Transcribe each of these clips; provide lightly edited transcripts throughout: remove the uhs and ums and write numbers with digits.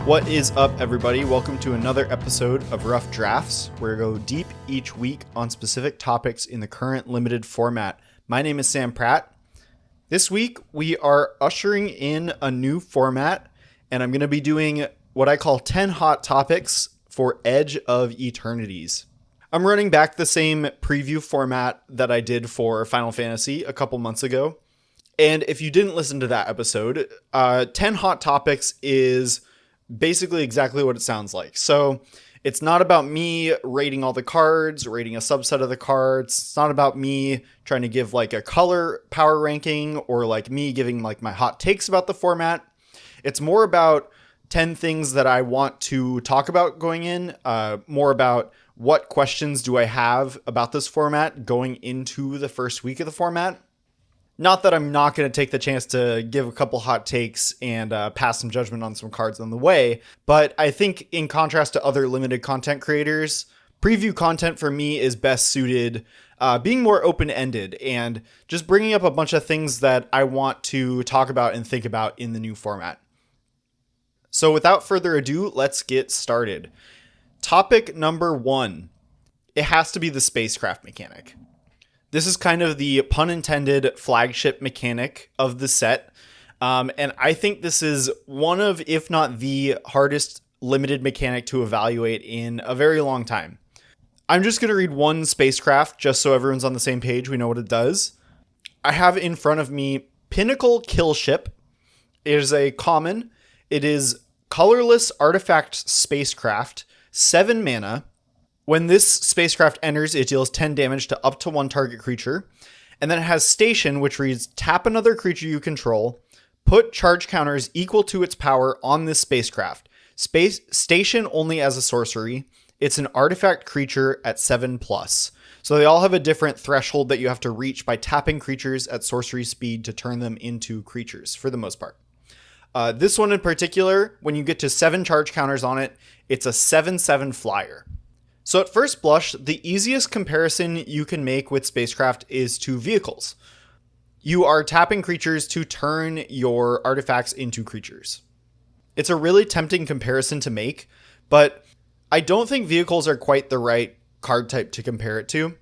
What is up, everybody? Welcome to another episode of Rough Drafts, where we go deep each week on specific topics in the current limited format. My name is Sam Pratt. This week, we are ushering in a new format, and I'm going to be doing what I call 10 hot topics for Edge of Eternities. I'm running back the same preview format that I did for Final Fantasy a couple months ago. And if you didn't listen to that episode, 10 hot topics is basically exactly what it sounds like. So it's not about me rating all the cards, rating a subset of the cards. It's not about me trying to give like a color power ranking or like me giving like my hot takes about the format. It's more about 10 things that I want to talk about going in, more about what questions do I have about this format going into the first week of the format. Not that I'm not going to take the chance to give a couple hot takes and pass some judgment on some cards on the way, but I think in contrast to other limited content creators, preview content for me is best suited being more open-ended and just bringing up a bunch of things that I want to talk about and think about in the new format. So without further ado, let's get started. Topic number 1. It has to be the spacecraft mechanic. This is kind of the pun intended flagship mechanic of the set. And I think this is one of, if not the hardest limited mechanic to evaluate in a very long time. I'm just going to read one spacecraft just so everyone's on the same page. We know what it does. I have in front of me Pinnacle Kill Ship. It is a common. It is colorless artifact spacecraft, 7 mana. When this spacecraft enters, it deals 10 damage to up to one target creature. And then it has Station, which reads, tap another creature you control, put charge counters equal to its power on this spacecraft. Station only as a sorcery. It's an artifact creature at 7+. So they all have a different threshold that you have to reach by tapping creatures at sorcery speed to turn them into creatures, for the most part. This one in particular, when you get to 7 charge counters on it, it's a 7/7 flyer. So at first blush, the easiest comparison you can make with Spacecraft is to vehicles. You are tapping creatures to turn your artifacts into creatures. It's a really tempting comparison to make, but I don't think vehicles are quite the right card type to compare it to.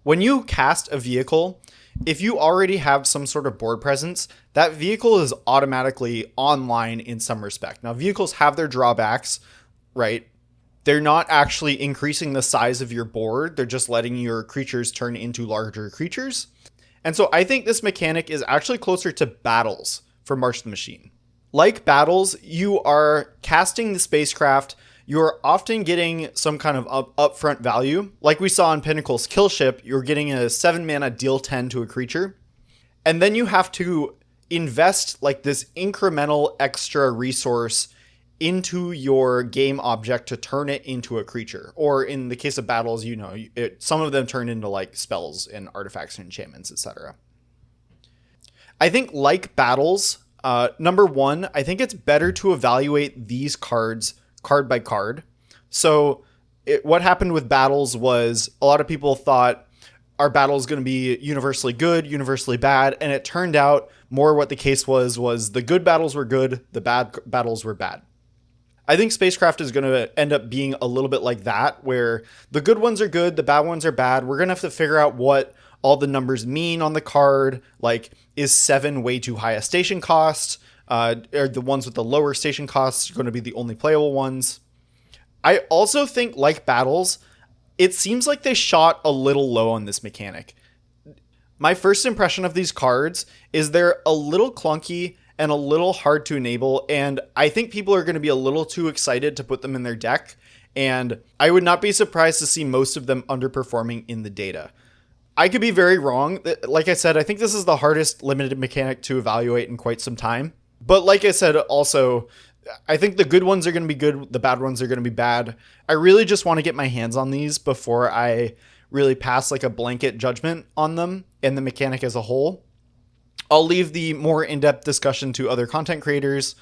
When you cast a vehicle, if you already have some sort of board presence, that vehicle is automatically online in some respect. Now, vehicles have their drawbacks, right? They're not actually increasing the size of your board. They're just letting your creatures turn into larger creatures. And so I think this mechanic is actually closer to Battles for March the Machine. Like Battles, you are casting the spacecraft. You're often getting some kind of upfront value. Like we saw in Pinnacle's Kill Ship, you're getting a 7 mana deal 10 to a creature. And then you have to invest like this incremental extra resource into your game object to turn it into a creature. Or in the case of Battles, you know, some of them turn into like spells and artifacts and enchantments, etc. I think like Battles, number 1, I think it's better to evaluate these cards card by card. So what happened with Battles was a lot of people thought our battle is going to be universally good, universally bad. And it turned out more what the case was the good battles were good, the bad battles were bad. I think Spacecraft is going to end up being a little bit like that, where the good ones are good, the bad ones are bad. We're going to have to figure out what all the numbers mean on the card. Like, is 7 way too high a station cost? Are the ones with the lower station costs going to be the only playable ones? I also think, like Battles, it seems like they shot a little low on this mechanic. My first impression of these cards is they're a little clunky and a little hard to enable, and I think people are going to be a little too excited to put them in their deck, and I would not be surprised to see most of them underperforming in the data. I could be very wrong. Like I said, I think this is the hardest limited mechanic to evaluate in quite some time. But like I said, also, I think the good ones are going to be good, the bad ones are going to be bad. I really just want to get my hands on these before I really pass like a blanket judgment on them and the mechanic as a whole. I'll leave the more in-depth discussion to other content creators.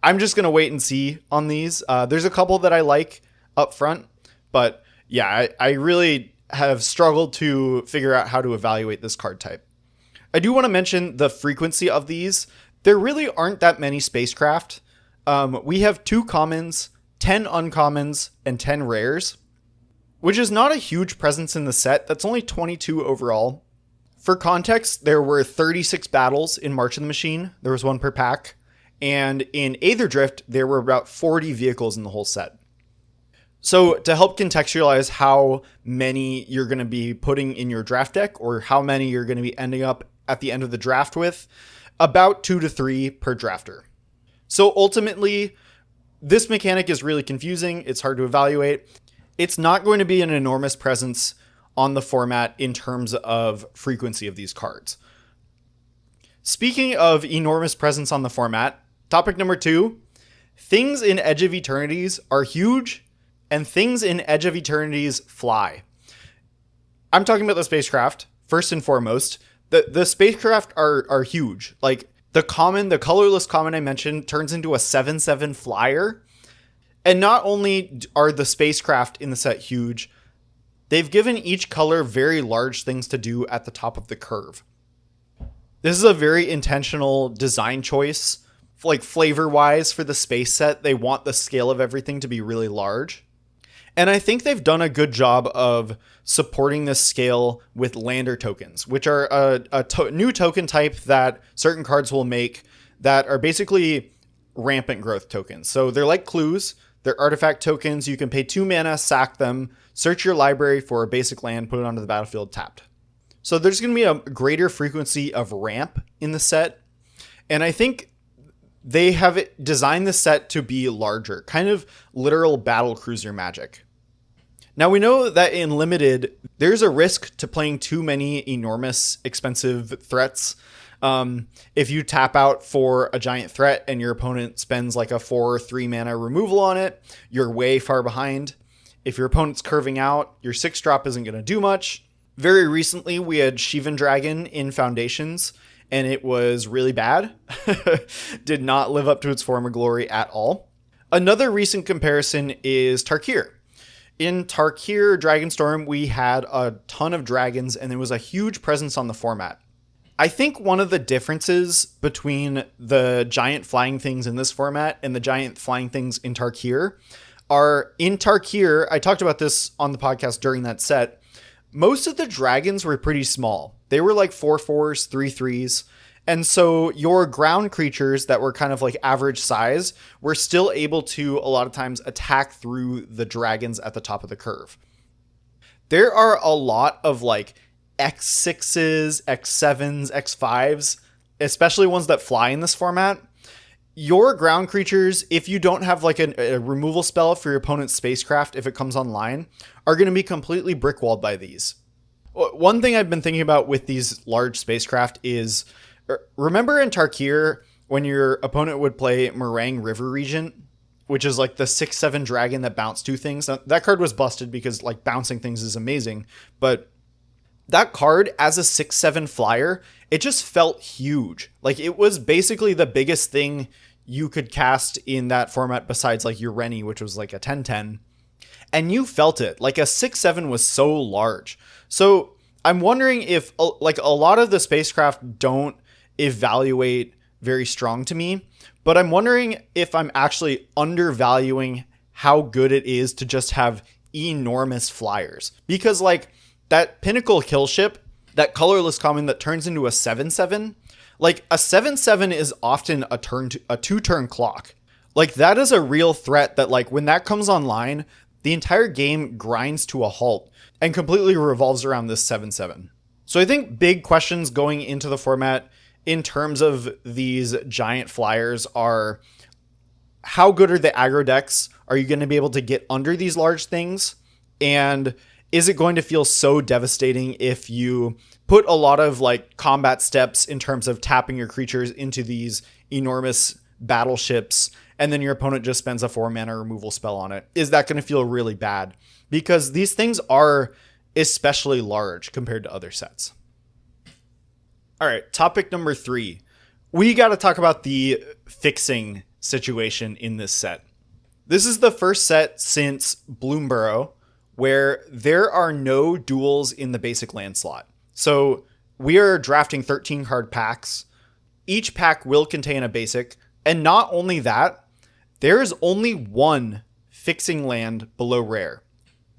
I'm just going to wait and see on these. There's a couple that I like up front, but yeah, I really have struggled to figure out how to evaluate this card type. I do want to mention the frequency of these. There really aren't that many Spacecraft. we have 2 commons, 10 uncommons, and 10 rares, which is not a huge presence in the set. That's only 22 overall. For context, there were 36 battles in March of the Machine. There was 1 per pack. And in Aetherdrift, there were about 40 vehicles in the whole set. So to help contextualize how many you're going to be putting in your draft deck, or how many you're going to be ending up at the end of the draft with, about 2 to 3 per drafter. So ultimately, this mechanic is really confusing. It's hard to evaluate. It's not going to be an enormous presence on the format in terms of frequency of these cards. Speaking of enormous presence on the format, topic number 2, things in Edge of Eternities are huge, and things in Edge of Eternities fly. I'm talking about the Spacecraft, first and foremost. The Spacecraft are huge. Like, the colorless common I mentioned turns into a 7/7 flyer. And not only are the Spacecraft in the set huge, they've given each color very large things to do at the top of the curve. This is a very intentional design choice. Like, flavor-wise for the space set, they want the scale of everything to be really large. And I think they've done a good job of supporting this scale with lander tokens, which are a new token type that certain cards will make that are basically rampant growth tokens. So they're like clues. They're artifact tokens. You can pay 2 mana, sack them, search your library for a basic land, put it onto the battlefield tapped. So there's going to be a greater frequency of ramp in the set. And I think they have designed the set to be larger, kind of literal battle cruiser magic. Now, we know that in Limited, there's a risk to playing too many enormous, expensive threats. If you tap out for a giant threat and your opponent spends like a 4 or 3 mana removal on it, you're way far behind. If your opponent's curving out, your 6-drop isn't going to do much. Very recently, we had Shivan Dragon in Foundations, and it was really bad. Did not live up to its former glory at all. Another recent comparison is Tarkir. In Tarkir Dragonstorm, we had a ton of dragons, and there was a huge presence on the format. I think one of the differences between the giant flying things in this format and the giant flying things in Tarkir are, in Tarkir, I talked about this on the podcast during that set, most of the dragons were pretty small. They were like 4/4s, 3/3s. And so your ground creatures that were kind of like average size were still able to, a lot of times, attack through the dragons at the top of the curve. There are a lot of like X6s, X7s, X5s, especially ones that fly in this format. Your ground creatures, if you don't have like a removal spell for your opponent's Spacecraft, if it comes online, are going to be completely brickwalled by these. One thing I've been thinking about with these large Spacecraft is, remember in Tarkir when your opponent would play Meringue River Regent, which is like the 6/7 dragon that bounced 2 things? Now, that card was busted because like bouncing things is amazing, but that card as a 6/7 flyer, it just felt huge. Like, it was basically the biggest thing you could cast in that format besides like your Rennie, which was like a 10/10. And you felt it. Like, a 6/7 was so large. So I'm wondering if like a lot of the Spacecraft don't evaluate very strong to me, but I'm wondering if I'm actually undervaluing how good it is to just have enormous flyers. Because like that Pinnacle Kill Ship, that colorless common that turns into a 7/7, like a 7/7 is often a 2-turn clock. Like, that is a real threat that like when that comes online, the entire game grinds to a halt and completely revolves around this 7/7. So I think big questions going into the format in terms of these giant flyers are, how good are the aggro decks? Are you going to be able to get under these large things? And is it going to feel so devastating if you put a lot of like combat steps in terms of tapping your creatures into these enormous battleships, and then your opponent just spends a 4 mana removal spell on it? Is that going to feel really bad? Because these things are especially large compared to other sets. All right, topic number 3. We got to talk about the fixing situation in this set. This is the first set since Bloomborough where there are no duels in the basic land slot. So we are drafting 13 card packs. Each pack will contain a basic. And not only that, There is only one fixing land below rare.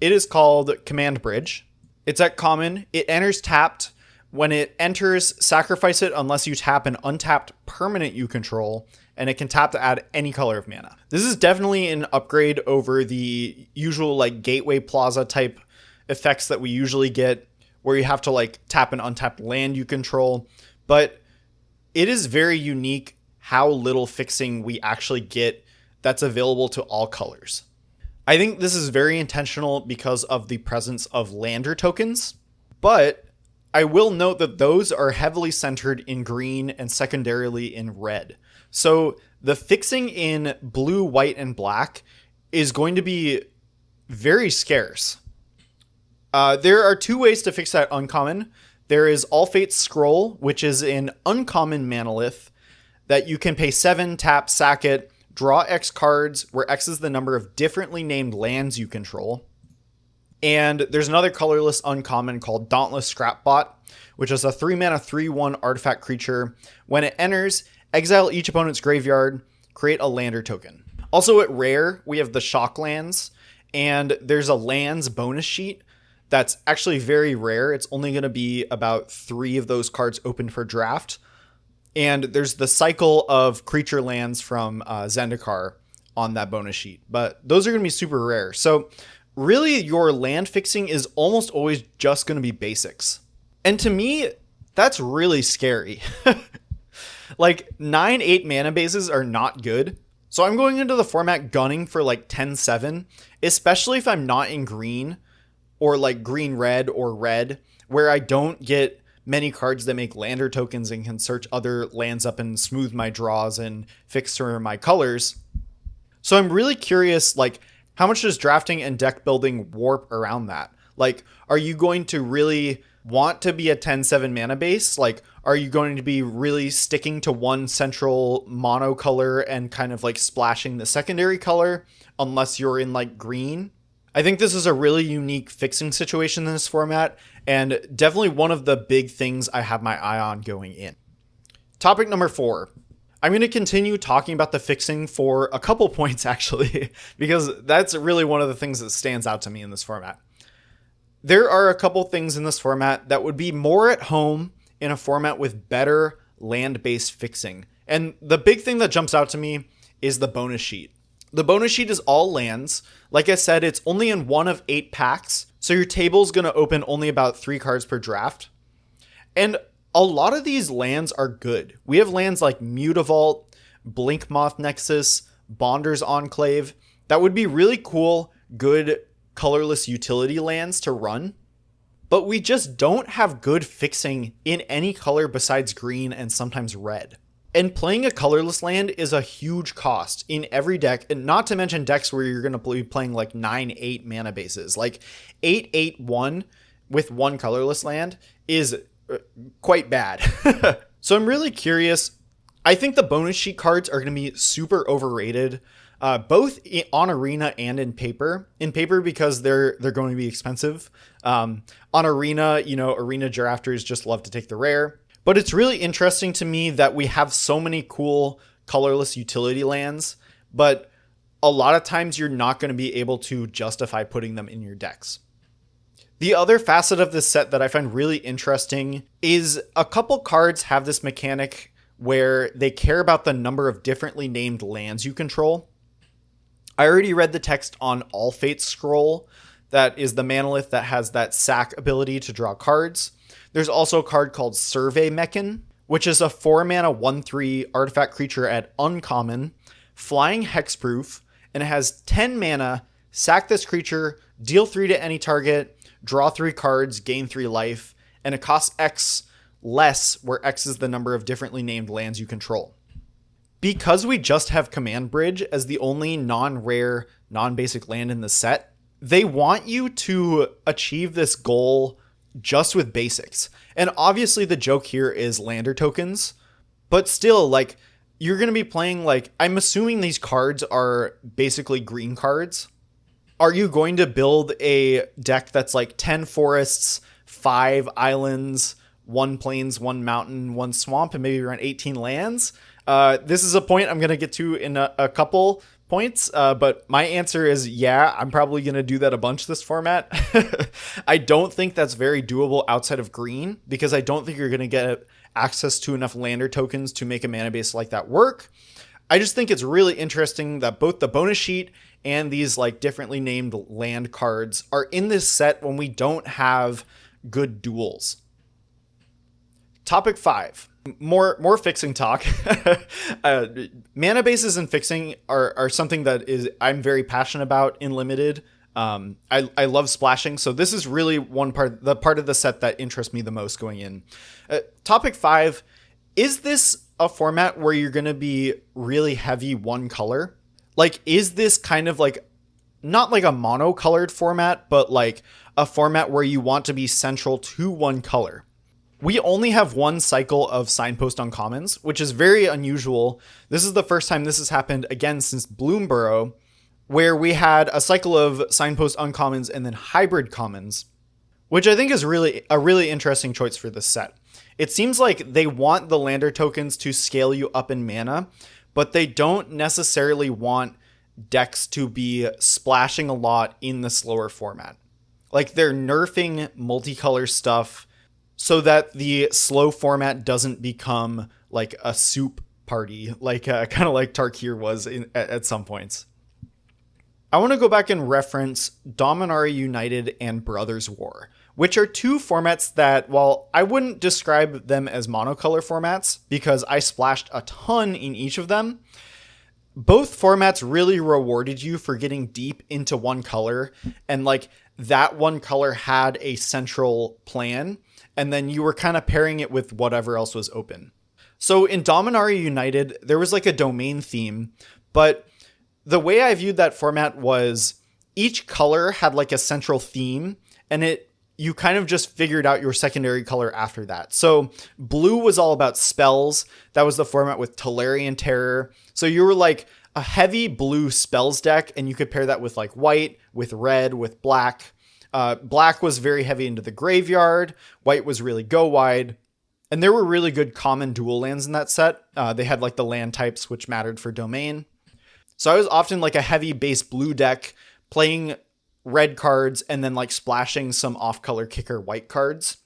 It is called Command Bridge. It's at common. It enters tapped. When it enters, sacrifice it unless you tap an untapped permanent you control, and it can tap to add any color of mana. This is definitely an upgrade over the usual like Gateway Plaza type effects that we usually get, where you have to like tap an untapped land you control. But it is very unique how little fixing we actually get that's available to all colors. I think this is very intentional because of the presence of lander tokens, but I will note that those are heavily centered in green and secondarily in red. So the fixing in blue, white, and black is going to be very scarce. There are two ways to fix that uncommon. There is All Fate's Scroll, which is an uncommon manolith that you can pay 7, tap, sack it, draw X cards, where X is the number of differently named lands you control. And there's another colorless uncommon called Dauntless Scrapbot, which is a 3-mana 3/1 artifact creature. When it enters, exile each opponent's graveyard, create a lander token. Also at rare, we have the Shock lands, and there's a lands bonus sheet that's actually very rare. It's only going to be about 3 of those cards open for draft. And there's the cycle of creature lands from Zendikar on that bonus sheet. But those are going to be super rare. So really, your land fixing is almost always just going to be basics. And to me, that's really scary. Like 9/8 mana bases are not good. So I'm going into the format gunning for like 10/7, especially if I'm not in green or like green-red or red, where I don't get many cards that make lander tokens and can search other lands up and smooth my draws and fix for my colors. So I'm really curious, like, how much does drafting and deck building warp around that? Like, are you going to really want to be a 10/7 mana base? Like, are you going to be really sticking to one central mono color and kind of like splashing the secondary color unless you're in like green? I think this is a really unique fixing situation in this format, and definitely one of the big things I have my eye on going in. Topic number 4. I'm going to continue talking about the fixing for a couple points, actually, because that's really one of the things that stands out to me in this format. There are a couple things in this format that would be more at home in a format with better land-based fixing. And the big thing that jumps out to me is the bonus sheet. The bonus sheet is all lands. Like I said, it's only in 1 of 8 packs, so your table's going to open only about 3 cards per draft. And a lot of these lands are good. We have lands like Mutavault, Blinkmoth Nexus, Bonder's Enclave. That would be really cool, good, colorless utility lands to run. But we just don't have good fixing in any color besides green and sometimes red. And playing a colorless land is a huge cost in every deck, and not to mention decks where you're going to be playing like 9/8 mana bases. Like 8/8/1 with 1 colorless land is quite bad. So I'm really curious. I think the bonus sheet cards are going to be super overrated, both on Arena and in paper. In paper because they're going to be expensive. On Arena, Arena drafters just love to take the rare. But it's really interesting to me that we have so many cool colorless utility lands, but a lot of times you're not going to be able to justify putting them in your decks. The other facet of this set that I find really interesting is a couple cards have this mechanic where they care about the number of differently named lands you control. I already read the text on All Fate's Scroll. That is the manolith that has that sack ability to draw cards. There's also a card called Survey Mechan, which is a 4-mana 1/3 artifact creature at uncommon, flying hexproof, and it has 10 mana, sack this creature, deal 3 to any target, draw 3 cards, gain 3 life, and it costs X less, where X is the number of differently named lands you control. Because we just have Command Bridge as the only non-rare, non-basic land in the set, they want you to achieve this goal just with basics. And obviously the joke here is lander tokens, but still, like, you're going to be playing, like, I'm assuming these cards are basically green cards. Are you going to build a deck that's like 10 forests, 5 islands, 1 plains, 1 mountain, 1 swamp, and maybe around 18 lands? This is a point I'm going to get to in a couple, points, but my answer is yeah, I'm probably going to do that a bunch this format. I don't think that's very doable outside of green, because I don't think you're going to get access to enough lander tokens to make a mana base like that work. I just think it's really interesting that both the bonus sheet and these like differently named land cards are in this set when we don't have good duels. Topic 5. More fixing talk. Mana bases and fixing are something that I'm very passionate about in Limited. I love splashing, so this is really the part of the set that interests me the most going in. Topic 5, is this a format where you're going to be really heavy one color? Like, is this kind of like, not like a monocolored format, but like a format where you want to be central to one color? We only have one cycle of Signpost Uncommons, which is very unusual. This is the first time this has happened again since Bloomborough, where we had a cycle of Signpost Uncommons and then hybrid commons, which I think is really a really interesting choice for this set. It seems like they want the lander tokens to scale you up in mana, but they don't necessarily want decks to be splashing a lot in the slower format. Like, they're nerfing multicolor stuff so that the slow format doesn't become like a soup party, like kind of like Tarkir was at some points. I want to go back and reference Dominari United and Brothers War, which are two formats that, while I wouldn't describe them as monocolor formats because I splashed a ton in each of them, both formats really rewarded you for getting deep into one color, and like that one color had a central plan, and then you were kind of pairing it with whatever else was open. So in Dominari United, there was like a domain theme, but the way I viewed that format was each color had like a central theme, and you kind of just figured out your secondary color after that. So blue was all about spells. That was the format with Tolarian Terror. So you were like a heavy blue spells deck, and you could pair that with like white, with red, with black. Black was very heavy into the graveyard. White was really go wide. And there were really good common dual lands in that set. They had like the land types, which mattered for domain. So I was often like a heavy base blue deck playing red cards and then like splashing some off-color kicker white cards.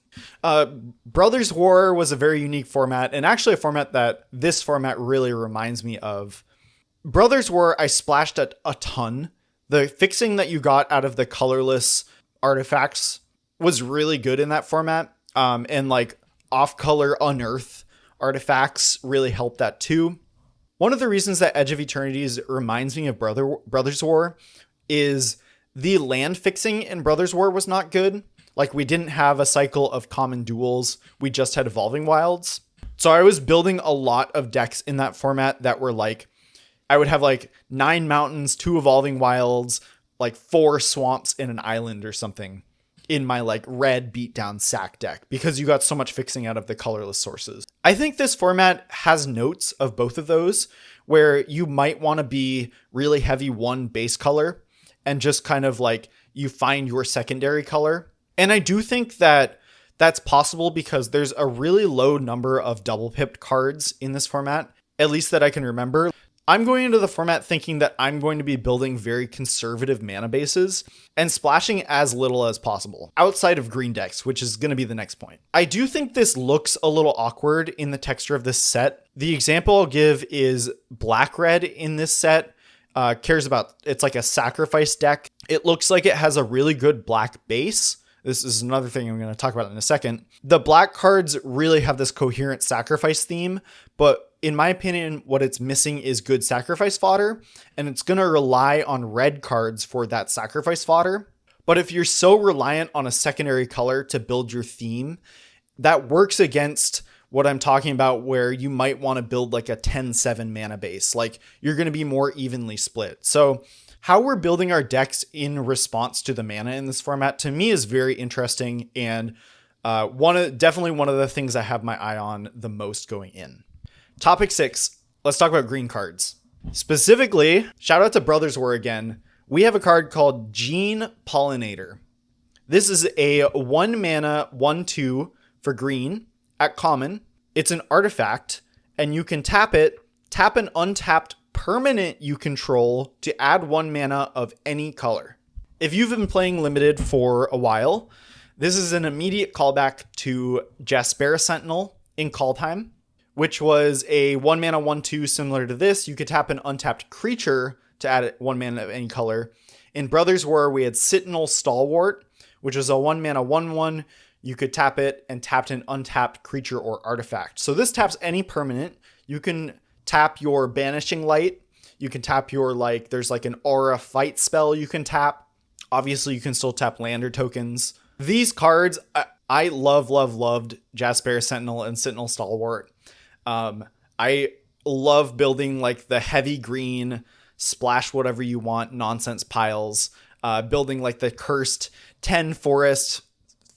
Brothers War was a very unique format, and actually a format that this format really reminds me of. Brothers War, I splashed a ton. The fixing that you got out of the colorless artifacts was really good in that format. And like off-color unearth artifacts really helped that too. One of the reasons that Edge of Eternities reminds me of Brothers War is the land fixing in Brothers War was not good. Like, we didn't have a cycle of common duels. We just had Evolving Wilds. So I was building a lot of decks in that format that were like, I would have like 9 mountains, 2 Evolving Wilds, like 4 swamps and an island or something in my like red beatdown sack deck, because you got so much fixing out of the colorless sources. I think this format has notes of both of those, where you might want to be really heavy one base color and just kind of like you find your secondary color. And I do think that that's possible because there's a really low number of double pipped cards in this format, at least that I can remember. I'm going into the format thinking that I'm going to be building very conservative mana bases and splashing as little as possible outside of green decks, which is going to be the next point. I do think this looks a little awkward in the texture of this set. The example I'll give is black-red in this set. Cares about, it's like a sacrifice deck. It looks like it has a really good black base. This is another thing I'm going to talk about in a second. The black cards really have this coherent sacrifice theme, but in my opinion, what it's missing is good sacrifice fodder, and it's going to rely on red cards for that sacrifice fodder. But if you're so reliant on a secondary color to build your theme, that works against what I'm talking about, where you might want to build like a 10-7 mana base. Like, you're going to be more evenly split. So how we're building our decks in response to the mana in this format, to me, is very interesting, and definitely one of the things I have my eye on the most going in. Topic 6, let's talk about green cards. Specifically, shout out to Brothers War again. We have a card called Gene Pollinator. This is a 1 mana 1/2 for green at common. It's an artifact, and you can tap it, tap an untapped permanent you control to add 1 mana of any color. If you've been playing Limited for a while, this is an immediate callback to Jaspera Sentinel in Kaldheim, which was a 1 mana 1/2 similar to this. You could tap an untapped creature to add 1 mana of any color. In Brothers War, we had Sentinel Stalwart, which is a 1 mana 1/1. You could tap it and tapped an untapped creature or artifact. So this taps any permanent. You can tap your Banishing Light. You can tap your, there's an Aura Fight spell you can tap. Obviously, you can still tap Lander tokens. These cards, I loved Jaspera Sentinel and Sentinel Stalwart. I love building the heavy green, splash whatever you want nonsense piles. Building the cursed 10 forest,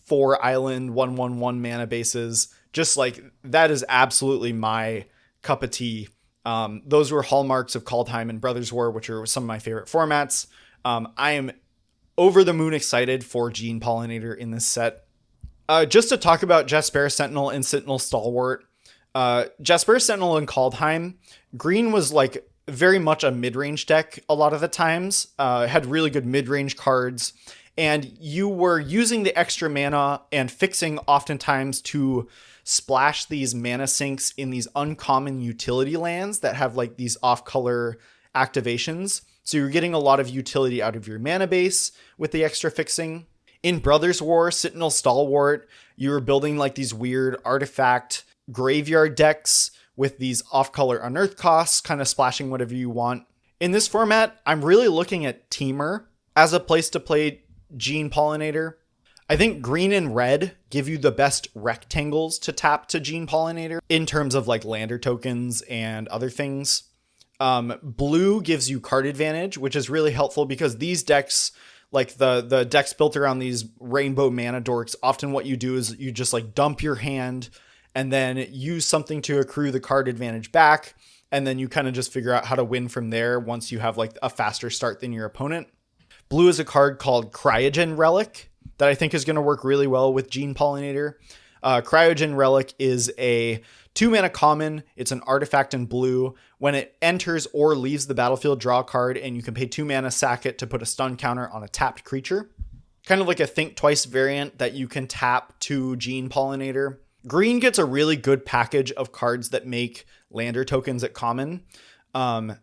4 island, 1/1/1 mana bases. Just that is absolutely my cup of tea. Those were hallmarks of Kaldheim and Brothers War, which are some of my favorite formats. I am over the moon excited for Gene Pollinator in this set. Just to talk about Jaspera Sentinel and Sentinel Stalwart. Jaspera Sentinel in Kaldheim, green was very much a mid-range deck a lot of the times. Had really good mid-range cards. And you were using the extra mana and fixing oftentimes to splash these mana sinks in these uncommon utility lands that have these off-color activations. So you're getting a lot of utility out of your mana base with the extra fixing. In Brothers War, Sentinel Stalwart, you were building these weird artifact graveyard decks with these off-color unearth costs, kind of splashing whatever you want. In this format, I'm really looking at Teamer as a place to play Gene Pollinator. I think green and red give you the best rectangles to tap to Gene Pollinator in terms of Lander tokens and other things. Blue gives you card advantage, which is really helpful because these decks, the decks built around these rainbow mana dorks, often what you do is you just dump your hand and then use something to accrue the card advantage back. And then you kind of just figure out how to win from there once you have a faster start than your opponent. Blue is a card called Cryogen Relic that I think is going to work really well with Gene Pollinator. Cryogen Relic is a 2 mana common. It's an artifact in blue. When it enters or leaves the battlefield, draw a card, and you can pay 2 mana, sack it to put a stun counter on a tapped creature. Kind of like a Think Twice variant that you can tap to Gene Pollinator. Green gets a really good package of cards that make Lander tokens at common.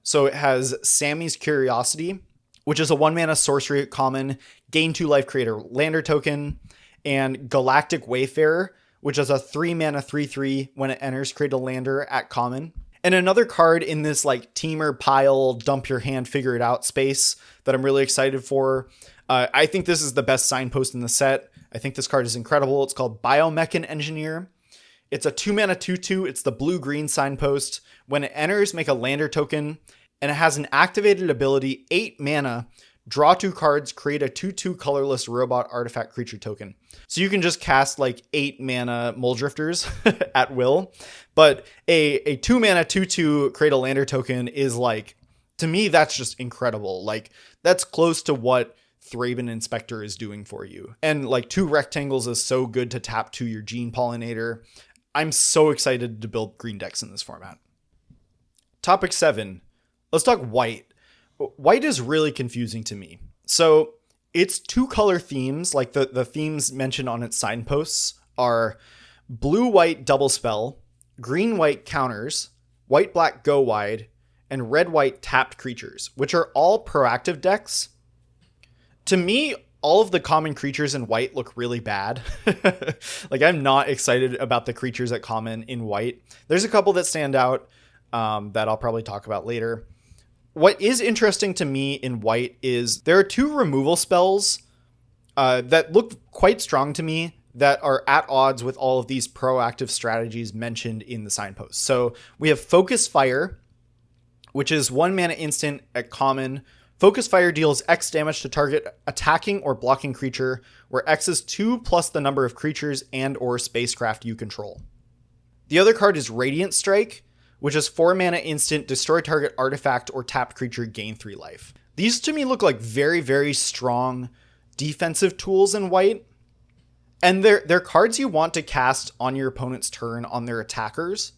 So it has Sammy's Curiosity, which is a 1 mana sorcery at common, gain 2 life, create a Lander token, and Galactic Wayfarer, which is a 3 mana 3/3 when it enters, create a Lander at common. And another card in this Teamer pile, dump your hand, figure it out space that I'm really excited for. I think this is the best signpost in the set. I think this card is incredible. It's called Biomechan Engineer. It's a 2 mana 2/2. It's the blue-green signpost. When it enters, make a Lander token, and it has an activated ability, 8 mana, draw 2 cards, create a 2/2 colorless robot artifact creature token. So you can just cast 8 mana Muldrifters at will. But a 2 mana 2/2 create a Lander token is to me, that's just incredible. That's close to what Thraben Inspector is doing for you. And 2 rectangles is so good to tap to your Gene Pollinator. I'm so excited to build green decks in this format. Topic 7. Let's talk white. White is really confusing to me. So it's 2 color themes, the themes mentioned on its signposts are blue-white double spell, green-white counters, white-black go wide, and red-white tapped creatures, which are all proactive decks. To me, all of the common creatures in white look really bad. I'm not excited about the creatures at common in white. There's a couple that stand out that I'll probably talk about later. What is interesting to me in white is there are 2 removal spells that look quite strong to me that are at odds with all of these proactive strategies mentioned in the signpost. So we have Focus Fire, which is 1 mana instant at common. Focus Fire deals X damage to target attacking or blocking creature, where X is 2 plus the number of creatures and or spacecraft you control. The other card is Radiant Strike, which is 4 mana instant, destroy target artifact or tapped creature, gain 3 life. These to me look like very, very strong defensive tools in white. And they're cards you want to cast on your opponent's turn on their attackers,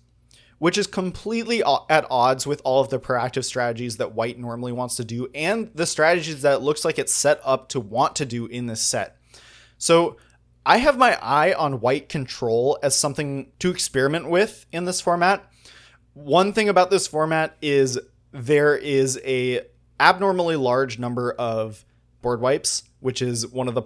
which is completely at odds with all of the proactive strategies that white normally wants to do and the strategies that it looks like it's set up to want to do in this set. So I have my eye on white control as something to experiment with in this format. One thing about this format is there is a abnormally large number of board wipes, which is one of the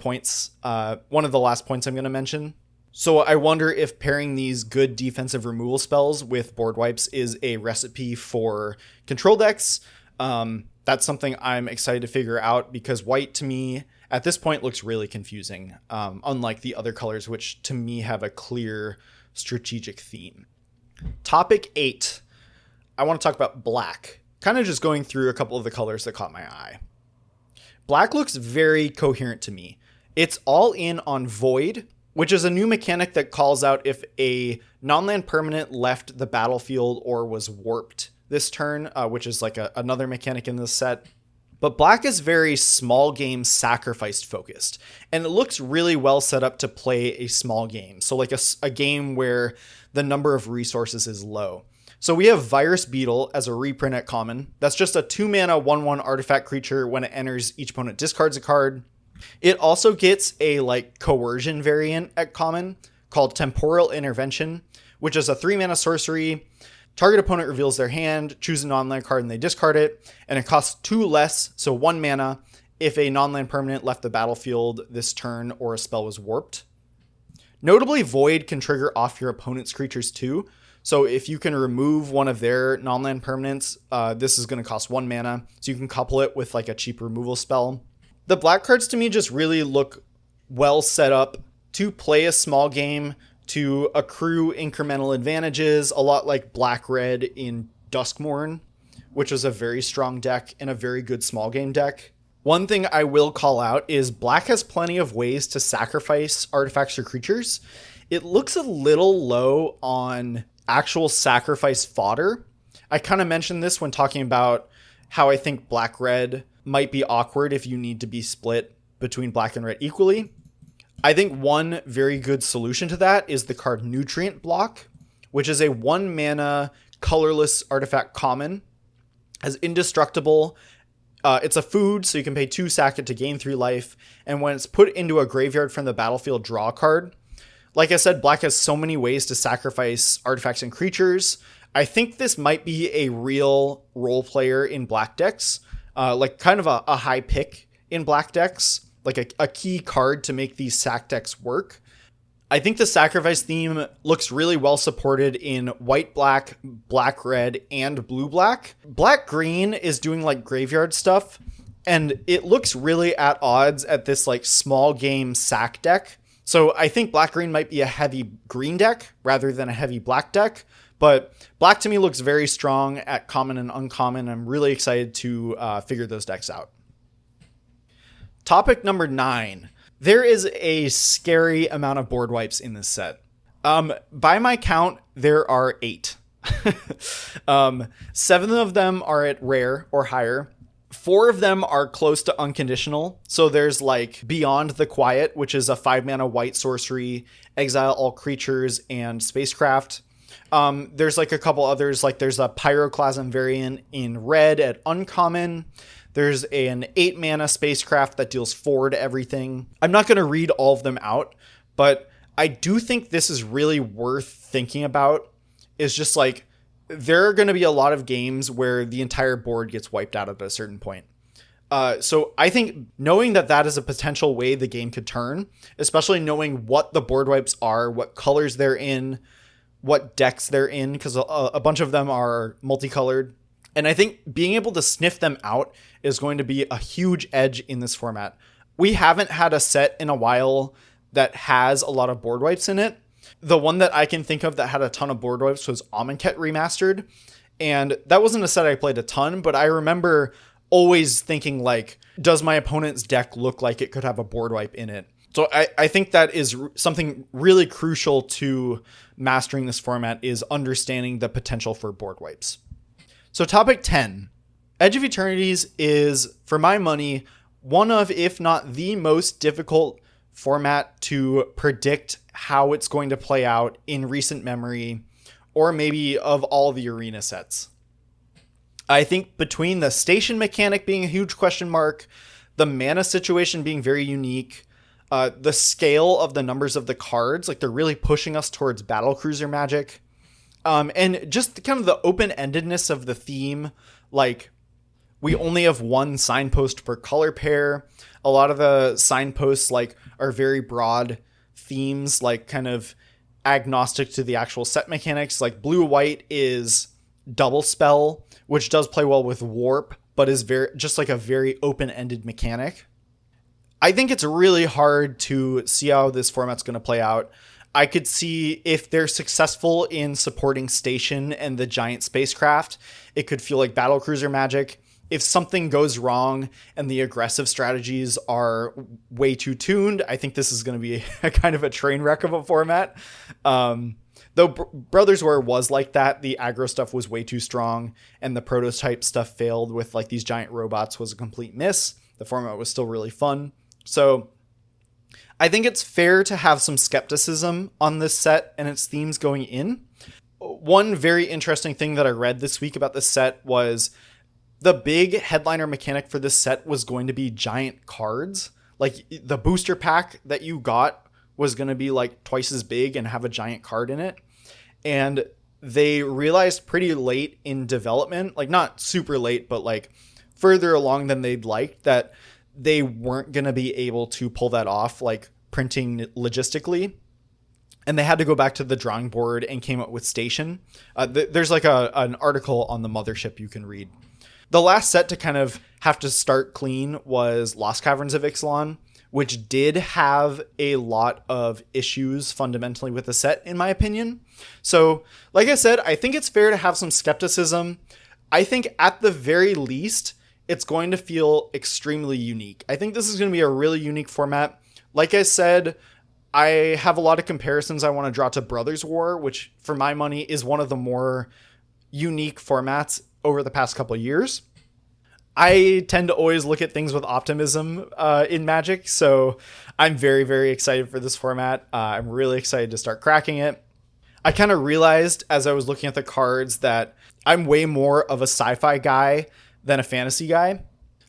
last points I'm going to mention. So I wonder if pairing these good defensive removal spells with board wipes is a recipe for control decks. That's something I'm excited to figure out because white to me at this point looks really confusing, unlike the other colors, which to me have a clear strategic theme. Topic 8, I want to talk about black, kind of just going through a couple of the colors that caught my eye. Black looks very coherent to me. It's all in on Void, which is a new mechanic that calls out if a non-land permanent left the battlefield or was warped this turn, which is like another mechanic in this set. But black is very small game sacrificed focused, and it looks really well set up to play a small game. So like a game where the number of resources is low. So we have Virus Beetle as a reprint at common. That's just a 2-mana 1/1 artifact creature. When it enters, each opponent discards a card. It also gets a like coercion variant at common called Temporal Intervention, which is a 3-mana sorcery. Target opponent reveals their hand, choose a non-land card, and they discard it. And it costs 2 less, so 1 mana, if a non-land permanent left the battlefield this turn or a spell was warped. Notably, Void can trigger off your opponent's creatures too. So if you can remove one of their non-land permanents, this is going to cost 1 mana. So you can couple it with like a cheap removal spell. The black cards to me just really look well set up to play a small game, to accrue incremental advantages, a lot like black-red in Duskmourn, which is a very strong deck and a very good small game deck. One thing I will call out is black has plenty of ways to sacrifice artifacts or creatures. It looks a little low on actual sacrifice fodder. I kind of mentioned this when talking about how I think black-red might be awkward if you need to be split between black and red equally. I think one very good solution to that is the card Nutrient Block, which is a 1-mana colorless artifact common, as indestructible. It's a food, so you can pay 2 sack it to gain 3 life, and when it's put into a graveyard from the battlefield, draw a card. Like I said, black has so many ways to sacrifice artifacts and creatures. I think this might be a real role player in black decks, like kind of a high pick in black decks, like a key card to make these sack decks work. I think the sacrifice theme looks really well supported in white-black, black-red, and blue-black. Black-green is doing like graveyard stuff, and it looks really at odds at this like small game sack deck. So I think black-green might be a heavy green deck rather than a heavy black deck. But black to me looks very strong at common and uncommon. I'm really excited to figure those decks out. Topic number 9. There is a scary amount of board wipes in this set. By my count, there are 8. 7 of them are at rare or higher. 4 of them are close to unconditional. So there's like Beyond the Quiet, which is a 5-mana white sorcery, exile all creatures, and Spacecraft. There's like a couple others, like there's a Pyroclasm variant in red at uncommon. There's an 8-mana Spacecraft that deals 4 to everything. I'm not going to read all of them out, but I do think this is really worth thinking about. Is just like, there are going to be a lot of games where the entire board gets wiped out at a certain point. So I think knowing that is a potential way the game could turn, especially knowing what the board wipes are, what colors they're in, what decks they're in, because a bunch of them are multicolored. And I think being able to sniff them out is going to be a huge edge in this format. We haven't had a set in a while that has a lot of board wipes in it. The one that I can think of that had a ton of board wipes was Amonkhet Remastered. And that wasn't a set I played a ton, but I remember always thinking like, does my opponent's deck look like it could have a board wipe in it? So I think that is something really crucial to mastering this format, is understanding the potential for board wipes. So topic 10, Edge of Eternities is, for my money, one of, if not the most difficult format to predict how it's going to play out in recent memory, or maybe of all the arena sets. I think between the station mechanic being a huge question mark, the mana situation being very unique, the scale of the numbers of the cards, like they're really pushing us towards battlecruiser magic, and just kind of the open-endedness of the theme, like we only have one signpost per color pair. A lot of the signposts like are very broad themes, like kind of agnostic to the actual set mechanics. Like blue-white is double spell, which does play well with warp, but is very just like a very open-ended mechanic. I think it's really hard to see how this format's going to play out. I could see if they're successful in supporting station and the giant spacecraft, it could feel like battlecruiser magic. If something goes wrong and the aggressive strategies are way too tuned, I think this is going to be a kind of a train wreck of a format. Though Brothers War was like that, the aggro stuff was way too strong, and the prototype stuff failed with like these giant robots was a complete miss. The format was still really fun. So I think it's fair to have some skepticism on this set and its themes going in. One very interesting thing that I read this week about this set was the big headliner mechanic for this set was going to be giant cards. Like the booster pack that you got was going to be like twice as big and have a giant card in it. And they realized pretty late in development, like not super late, but like further along than they'd liked, that they weren't going to be able to pull that off, like printing logistically. And they had to go back to the drawing board and came up with Station. There's like an article on the Mothership you can read. The last set to kind of have to start clean was Lost Caverns of Ixalan, which did have a lot of issues fundamentally with the set, in my opinion. So, like I said, I think it's fair to have some skepticism. I think at the very least, it's going to feel extremely unique. I think this is going to be a really unique format. Like I said, I have a lot of comparisons I want to draw to Brothers War, which for my money is one of the more unique formats over the past couple of years. I tend to always look at things with optimism in Magic, so I'm very, very excited for this format. I'm really excited to start cracking it. I kind of realized as I was looking at the cards that I'm way more of a sci-fi guy than a fantasy guy.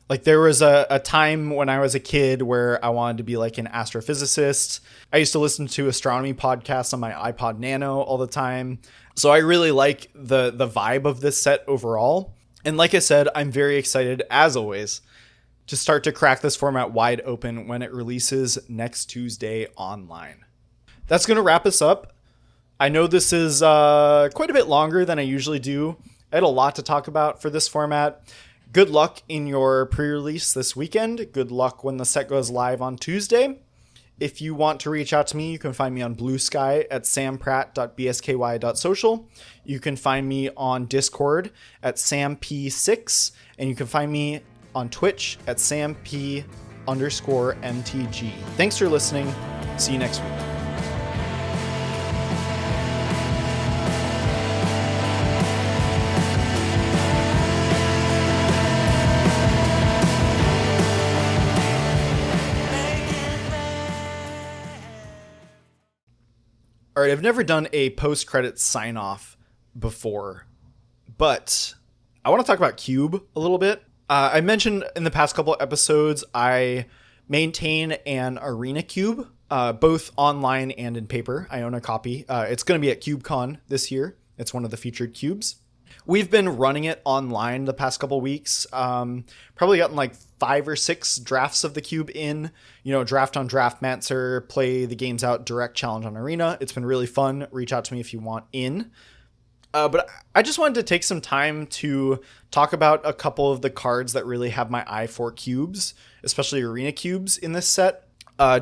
Like there was a time when I was a kid where I wanted to be like an astrophysicist. I used to listen to astronomy podcasts on my iPod Nano all the time. So I really like the vibe of this set overall. And like I said, I'm very excited, as always, to start to crack this format wide open when it releases next Tuesday online. That's going to wrap us up. I know this is quite a bit longer than I usually do. I had a lot to talk about for this format. Good luck in your pre-release this weekend. Good luck when the set goes live on Tuesday. If you want to reach out to me, you can find me on Blue Sky at sampratt.bsky.social. You can find me on Discord at samp6, and you can find me on Twitch at samp_mtg. Thanks for listening. See you next week. All right, I've never done a post-credits sign-off before, but I want to talk about Cube a little bit. I mentioned in the past couple of episodes, I maintain an Arena Cube, both online and in paper. I own a copy. It's going to be at CubeCon this year. It's one of the featured cubes. We've been running it online the past couple weeks. Probably gotten like 5 or 6 drafts of the cube in, draft on Draftmancer, play the games out, direct challenge on Arena. It's been really fun. Reach out to me if you want in. But I just wanted to take some time to talk about a couple of the cards that really have my eye for cubes, especially Arena cubes in this set.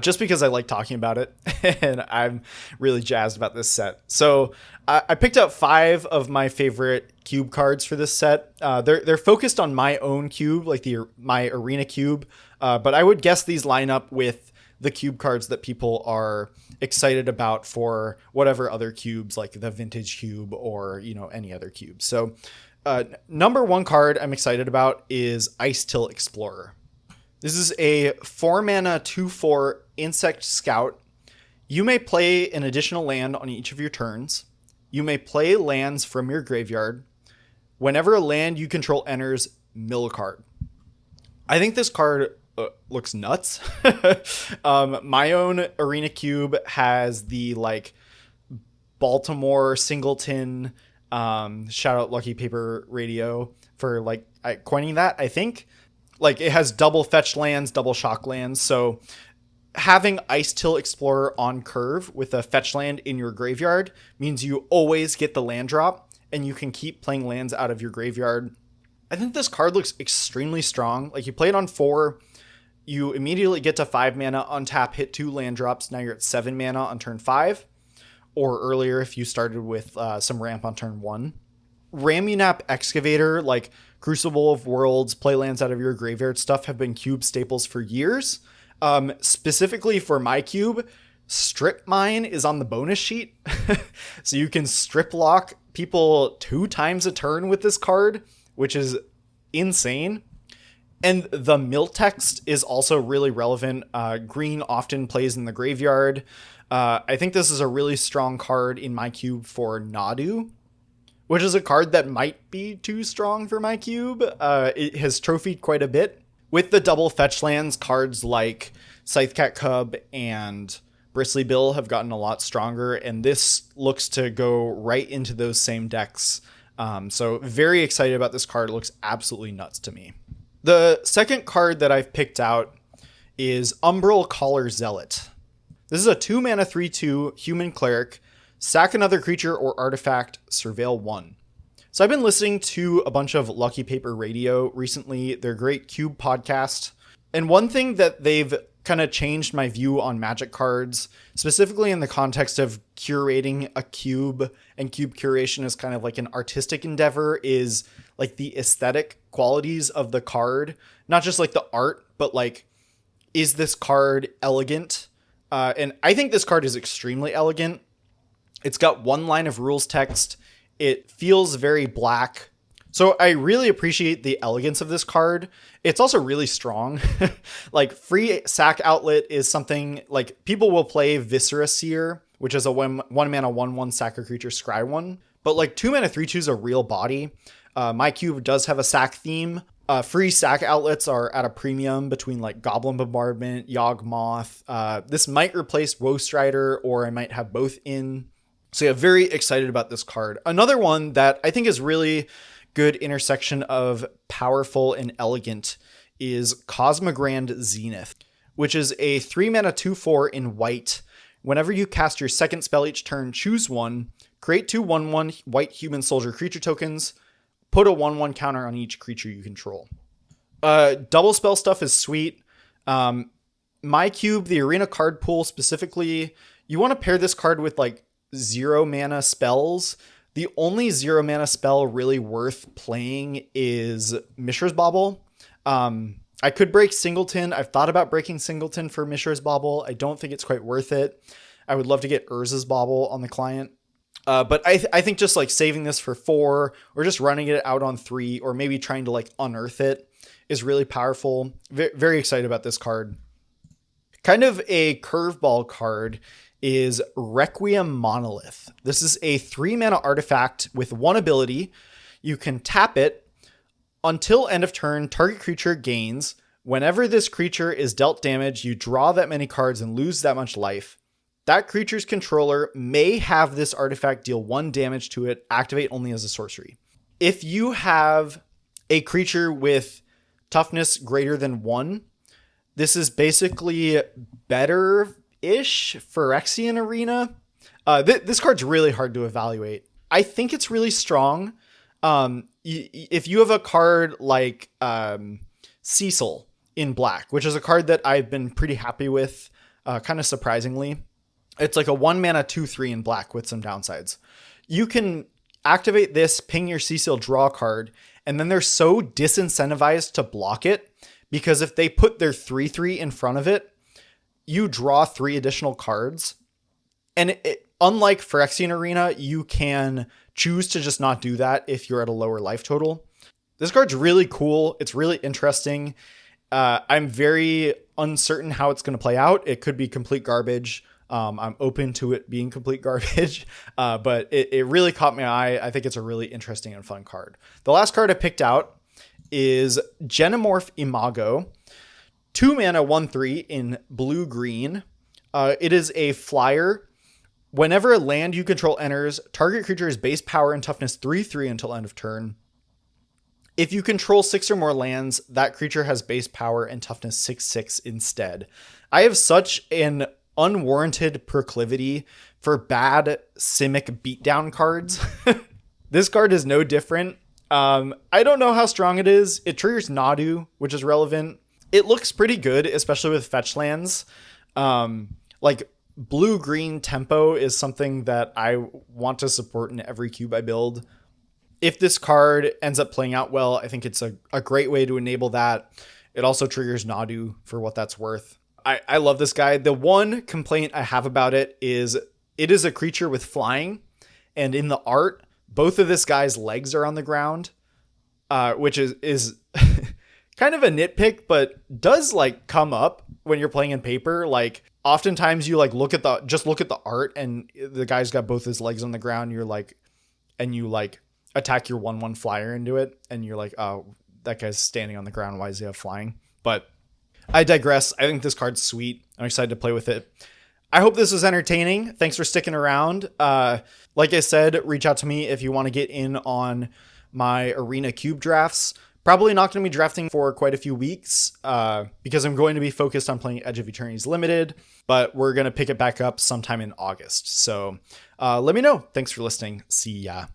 Just because I like talking about it and I'm really jazzed about this set. So I picked out 5 of my favorite cube cards for this set. They're focused on my own cube, like my Arena cube. But I would guess these line up with the cube cards that people are excited about for whatever other cubes, like the vintage cube or, any other cube. So number 1 card I'm excited about is Ice Till Explorer. This is a 4-mana 2/4 Insect Scout. You may play an additional land on each of your turns. you may play lands from your graveyard. Whenever a land you control enters, mill a card. I think this card looks nuts. My own Arena Cube has the like Baltimore Singleton, shout out Lucky Paper Radio for like coining that. I think like it has double fetch lands, double shock lands. So having Ice Till Explorer on curve with a fetch land in your graveyard means you always get the land drop and you can keep playing lands out of your graveyard. I think this card looks extremely strong. Like you play it on 4, you immediately get to 5 mana, untap, hit 2 land drops. Now you're at 7 mana on turn 5, or earlier if you started with some ramp on turn 1. Ramunap Excavator, like Crucible of Worlds, play lands out of your graveyard stuff have been cube staples for years. Specifically for my cube, Strip Mine is on the bonus sheet. So you can strip lock people 2 times a turn with this card, which is insane. And the mill text is also really relevant. Green often plays in the graveyard. I think this is a really strong card in my cube for Nadu, which is a card that might be too strong for my cube. It has trophied quite a bit. With the double fetch lands, cards like Scythecat Cub and Bristly Bill have gotten a lot stronger, and this looks to go right into those same decks. So very excited about this card. It looks absolutely nuts to me. The second card that I've picked out is Umbral Collar Zealot. This is a 2-mana 3/2 human cleric. Sack another creature or artifact, surveil 1. So I've been listening to a bunch of Lucky Paper Radio recently. They're a great cube podcast. And one thing that they've kind of changed my view on Magic cards, specifically in the context of curating a cube, and cube curation is kind of like an artistic endeavor, is like the aesthetic qualities of the card. Not just like the art, but like, is this card elegant? And I think this card is extremely elegant. It's got 1 line of rules text. It feels very black. So I really appreciate the elegance of this card. It's also really strong. Like free sack outlet is something like people will play Viscera Seer, which is a 1 mana 1/1 sack a creature scry 1. But like 2 mana 3/2 is a real body. My cube does have a sack theme. Free sack outlets are at a premium between like Goblin Bombardment, Yawgmoth. This might replace Woe Strider, or I might have both in. So yeah, very excited about this card. Another one that I think is really good intersection of powerful and elegant is Cosmogrand Zenith, which is a 3 mana 2/4 in white. Whenever you cast your second spell each turn, choose 1, create 2 1/1 white human soldier creature tokens, put a 1/1 counter on each creature you control. Double spell stuff is sweet. My cube, the arena card pool specifically, you want to pair this card with like 0 mana spells. The only 0 mana spell really worth playing is Mishra's Bauble. I could break Singleton. I've thought about breaking Singleton for Mishra's Bauble. I don't think it's quite worth it. I would love to get Urza's Bauble on the client. But I think just like saving this for 4 or just running it out on 3 or maybe trying to like unearth it is really powerful. Very excited about this card. Kind of a curveball card is Requiem Monolith. This is a 3 mana artifact with 1 ability. You can tap it until end of turn. Target creature gains. Whenever this creature is dealt damage, you draw that many cards and lose that much life. That creature's controller may have this artifact deal 1 damage to it, activate only as a sorcery. If you have a creature with toughness greater than 1, this is basically better-ish Phyrexian Arena. This card's really hard to evaluate. I think it's really strong. If you have a card like Cecil in black, which is a card that I've been pretty happy with, kind of surprisingly. It's like a 1 mana 2/3 in black with some downsides. You can activate this, ping your Cecil, draw a card, and then they're so disincentivized to block it because if they put their 3/3 in front of it, you draw 3 additional cards. And unlike Phyrexian Arena, you can choose to just not do that if you're at a lower life total. This card's really cool. It's really interesting. I'm very uncertain how it's going to play out. It could be complete garbage. I'm open to it being complete garbage, but it really caught my eye. I think it's a really interesting and fun card. The last card I picked out is Genomorph Imago. 2 mana, 1/3 in blue-green. It is a flyer. Whenever a land you control enters, target creature is base power and toughness 3/3 until end of turn. If you control 6 or more lands, that creature has base power and toughness 6/6 instead. I have such an unwarranted proclivity for bad Simic beatdown cards. This card is no different. I don't know how strong it is. It triggers Nadu, which is relevant. It looks pretty good, especially with fetch lands. Like blue-green tempo is something that I want to support in every cube I build. If this card ends up playing out well, I think it's a great way to enable that. It also triggers Nadu for what that's worth. I love this guy. The one complaint I have about it is a creature with flying, and in the art, both of this guy's legs are on the ground, which is kind of a nitpick, but does like come up when you're playing in paper. Like oftentimes you like look at the art and the guy's got both his legs on the ground. You attack your 1/1 flyer into it, and you're like, oh, that guy's standing on the ground. Why does he have flying? But I digress. I think this card's sweet. I'm excited to play with it. I hope this was entertaining. Thanks for sticking around. Like I said, reach out to me if you want to get in on my Arena Cube drafts. Probably not going to be drafting for quite a few weeks because I'm going to be focused on playing Edge of Eternities Limited, but we're going to pick it back up sometime in August. So let me know. Thanks for listening. See ya.